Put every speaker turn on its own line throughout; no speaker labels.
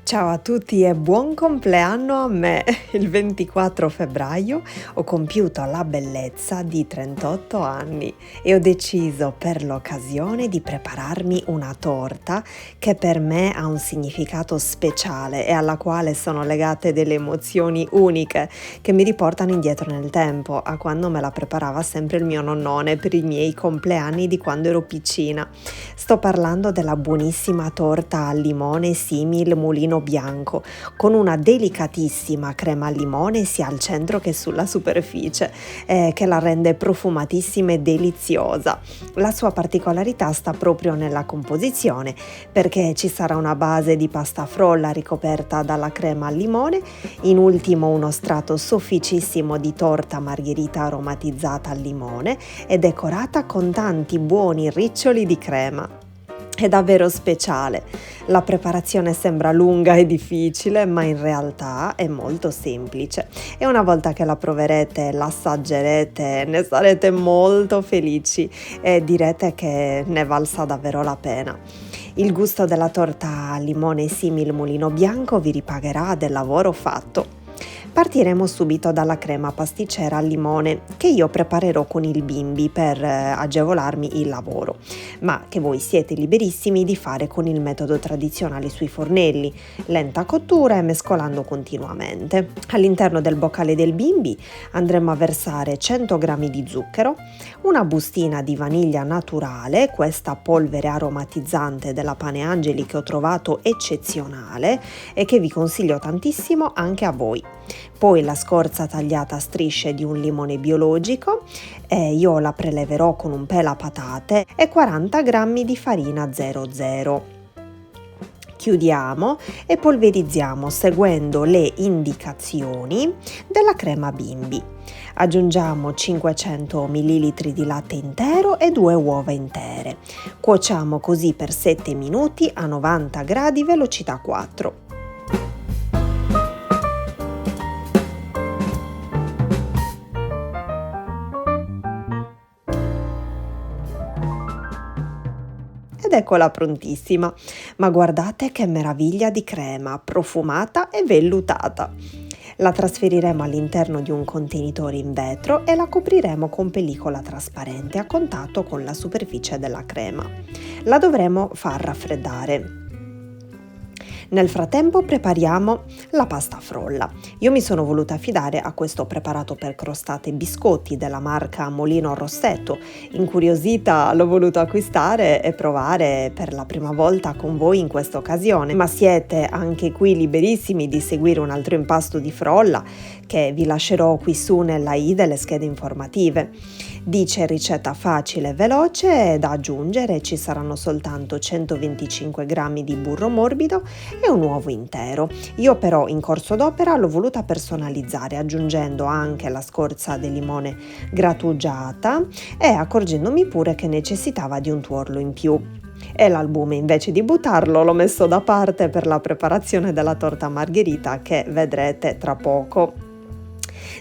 Ciao a tutti e buon compleanno a me! Il 24 febbraio ho compiuto la bellezza di 38 anni e ho deciso per l'occasione di prepararmi una torta che per me ha un significato speciale e alla quale sono legate delle emozioni uniche che mi riportano indietro nel tempo, a quando me la preparava sempre il mio nonnone per i miei compleanni di quando ero piccina. Sto parlando della buonissima torta al limone simil Mulino Bianco, con una delicatissima crema al limone sia al centro che sulla superficie, che la rende profumatissima e deliziosa. La sua particolarità sta proprio nella composizione, perché ci sarà una base di pasta frolla ricoperta dalla crema al limone, in ultimo uno strato sofficissimo di torta margherita aromatizzata al limone e decorata con tanti buoni riccioli di crema. È davvero speciale. La preparazione sembra lunga e difficile, ma in realtà è molto semplice. E una volta che la proverete, l'assaggerete, ne sarete molto felici e direte che ne valsa davvero la pena. Il gusto della torta al limone simil Mulino Bianco vi ripagherà del lavoro fatto. Partiremo subito dalla crema pasticcera al limone che io preparerò con il bimbi per agevolarmi il lavoro, ma che voi siete liberissimi di fare con il metodo tradizionale sui fornelli, lenta cottura e mescolando continuamente. All'interno del boccale del bimbi andremo a versare 100 g di zucchero, una bustina di vaniglia naturale, questa polvere aromatizzante della Pane Angeli che ho trovato eccezionale e che vi consiglio tantissimo anche a voi. Poi la scorza tagliata a strisce di un limone biologico, io la preleverò con un pelapatate e 40 g di farina 00. Chiudiamo e polverizziamo seguendo le indicazioni della crema bimbi. Aggiungiamo 500 ml di latte intero e 2 uova intere. Cuociamo così per 7 minuti a 90 gradi velocità 4. Ed eccola prontissima, ma guardate che meraviglia di crema, profumata e vellutata. La trasferiremo all'interno di un contenitore in vetro e la copriremo con pellicola trasparente a contatto con la superficie della crema. La dovremo far raffreddare. Nel frattempo prepariamo la pasta frolla. Io mi sono voluta affidare a questo preparato per crostate e biscotti della marca Molino Rossetto. Incuriosita l'ho voluto acquistare e provare per la prima volta con voi in questa occasione, ma siete anche qui liberissimi di seguire un altro impasto di frolla che vi lascerò qui su nella i delle schede informative. Dice ricetta facile e veloce da aggiungere, ci saranno soltanto 125 g di burro morbido e un uovo intero. Io però in corso d'opera l'ho voluta personalizzare aggiungendo anche la scorza di limone grattugiata e accorgendomi pure che necessitava di un tuorlo in più. E l'albume invece di buttarlo l'ho messo da parte per la preparazione della torta margherita che vedrete tra poco.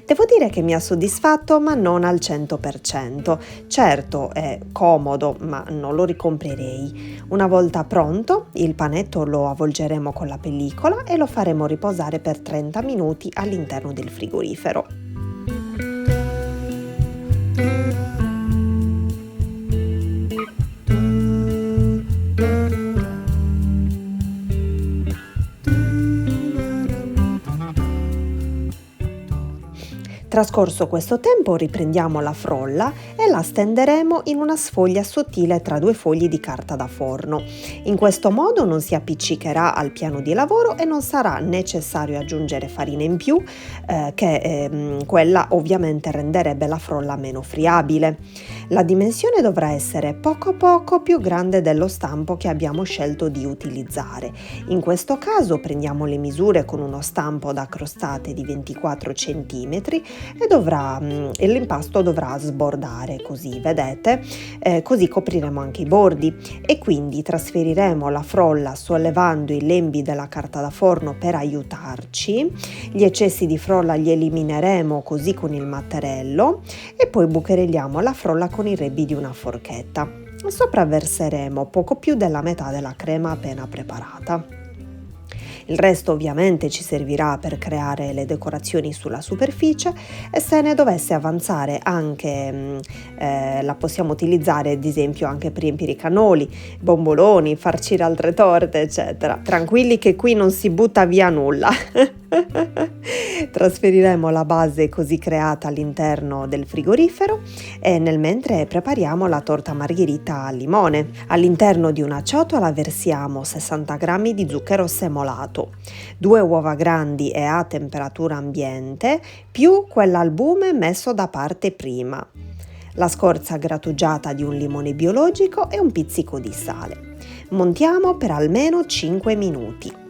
Devo dire che mi ha soddisfatto, ma non al 100%. Certo, è comodo, ma non lo ricomprerei. Una volta pronto, il panetto lo avvolgeremo con la pellicola e lo faremo riposare per 30 minuti all'interno del frigorifero. Trascorso questo tempo riprendiamo la frolla e la stenderemo in una sfoglia sottile tra 2 fogli di carta da forno. In questo modo non si appiccicherà al piano di lavoro e non sarà necessario aggiungere farina in più, quella ovviamente renderebbe la frolla meno friabile. La dimensione dovrà essere poco più grande dello stampo che abbiamo scelto di utilizzare. In questo caso prendiamo le misure con uno stampo da crostate di 24 cm e l'impasto dovrà sbordare così, vedete? Così copriremo anche i bordi e quindi trasferiremo la frolla sollevando i lembi della carta da forno per aiutarci. Gli eccessi di frolla li elimineremo così con il mattarello e poi bucherelliamo la frolla con i rebbi di una forchetta. Sopra verseremo poco più della metà della crema appena preparata. Il resto ovviamente ci servirà per creare le decorazioni sulla superficie e se ne dovesse avanzare anche la possiamo utilizzare ad esempio anche per riempire i cannoli, bomboloni, farcire altre torte, eccetera. Tranquilli che qui non si butta via nulla. Trasferiremo la base così creata all'interno del frigorifero e nel mentre prepariamo la torta margherita al limone. All'interno di una ciotola versiamo 60 g di zucchero semolato, 2 uova grandi e a temperatura ambiente più quell'albume messo da parte prima, la scorza grattugiata di un limone biologico e un pizzico di sale. Montiamo per almeno 5 minuti.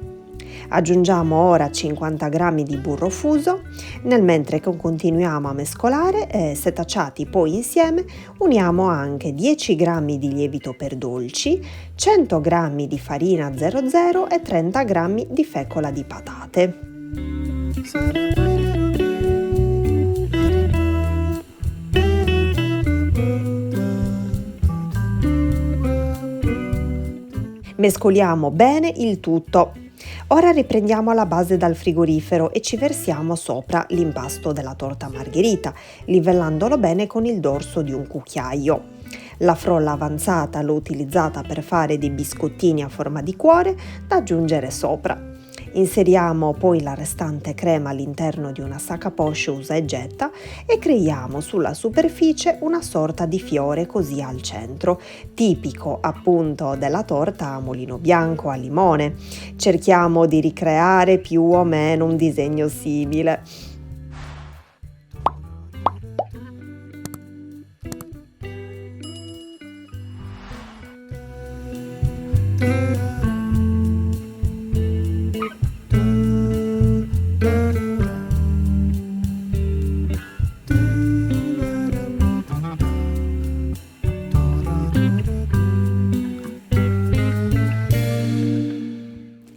Aggiungiamo ora 50 g di burro fuso, nel mentre che continuiamo a mescolare e setacciati poi insieme uniamo anche 10 g di lievito per dolci, 100 g di farina 00 e 30 g di fecola di patate. Mescoliamo bene il tutto. Ora riprendiamo la base dal frigorifero e ci versiamo sopra l'impasto della torta margherita, livellandolo bene con il dorso di un cucchiaio. La frolla avanzata l'ho utilizzata per fare dei biscottini a forma di cuore da aggiungere sopra. Inseriamo poi la restante crema all'interno di una sac à poche usa e getta e creiamo sulla superficie una sorta di fiore così al centro, tipico appunto della torta a mulino bianco a limone. Cerchiamo di ricreare più o meno un disegno simile.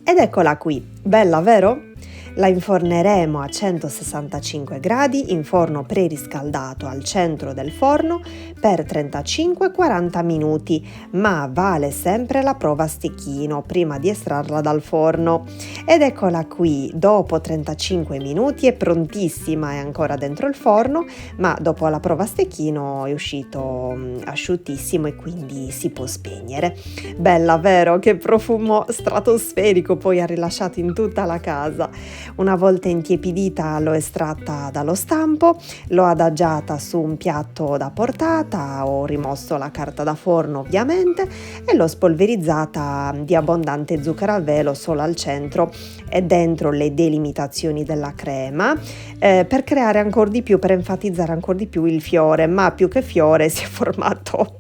Ed eccola qui, bella vero? La inforneremo a 165 gradi in forno preriscaldato al centro del forno per 35-40 minuti, ma vale sempre la prova a stecchino prima di estrarla dal forno. Ed eccola qui, dopo 35 minuti è prontissima, è ancora dentro il forno, ma dopo la prova a stecchino è uscito asciuttissimo e quindi si può spegnere. Bella vero? Che profumo stratosferico poi ha rilasciato in tutta la casa. Una volta intiepidita l'ho estratta dallo stampo, l'ho adagiata su un piatto da portata, ho rimosso la carta da forno ovviamente e l'ho spolverizzata di abbondante zucchero al velo solo al centro e dentro le delimitazioni della crema per creare ancora di più, per enfatizzare ancora di più il fiore, ma più che fiore si è formato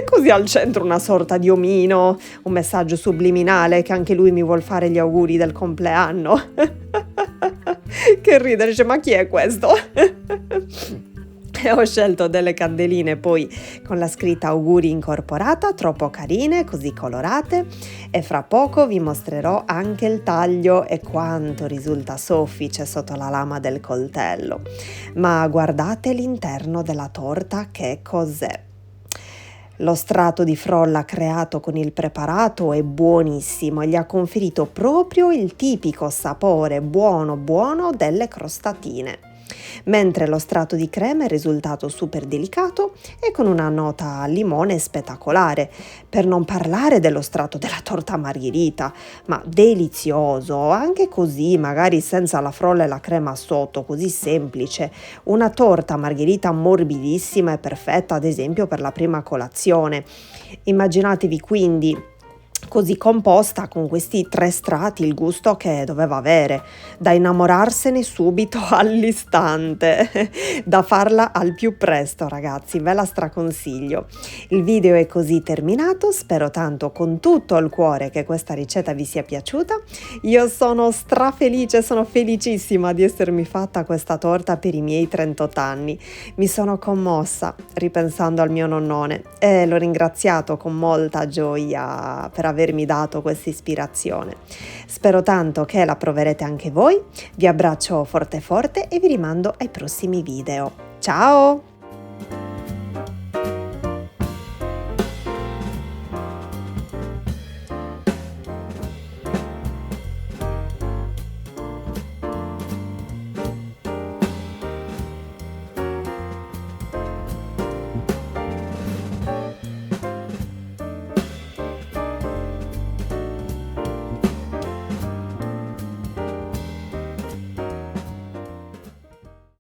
così al centro una sorta di omino, un messaggio subliminale che anche lui mi vuol fare gli auguri del compleanno. Che ridere, dice, ma chi è questo? E ho scelto delle candeline poi con la scritta auguri incorporata, troppo carine, così colorate, e fra poco vi mostrerò anche il taglio e quanto risulta soffice sotto la lama del coltello. Ma guardate l'interno della torta, che cos'è? Lo strato di frolla creato con il preparato è buonissimo e gli ha conferito proprio il tipico sapore buono delle crostatine, mentre lo strato di crema è risultato super delicato e con una nota al limone spettacolare, per non parlare dello strato della torta margherita, ma delizioso, anche così, magari senza la frolla e la crema sotto, così semplice. Una torta margherita morbidissima e perfetta ad esempio per la prima colazione. Immaginatevi quindi così composta con questi 3 strati il gusto che doveva avere, da innamorarsene subito all'istante, da farla al più presto ragazzi, ve la straconsiglio. Il video è così terminato, spero tanto con tutto il cuore che questa ricetta vi sia piaciuta. Io sono strafelice, sono felicissima di essermi fatta questa torta per i miei 38 anni. Mi sono commossa ripensando al mio nonnone e l'ho ringraziato con molta gioia per avermi dato questa ispirazione. Spero tanto che la proverete anche voi, vi abbraccio forte e vi rimando ai prossimi video. Ciao!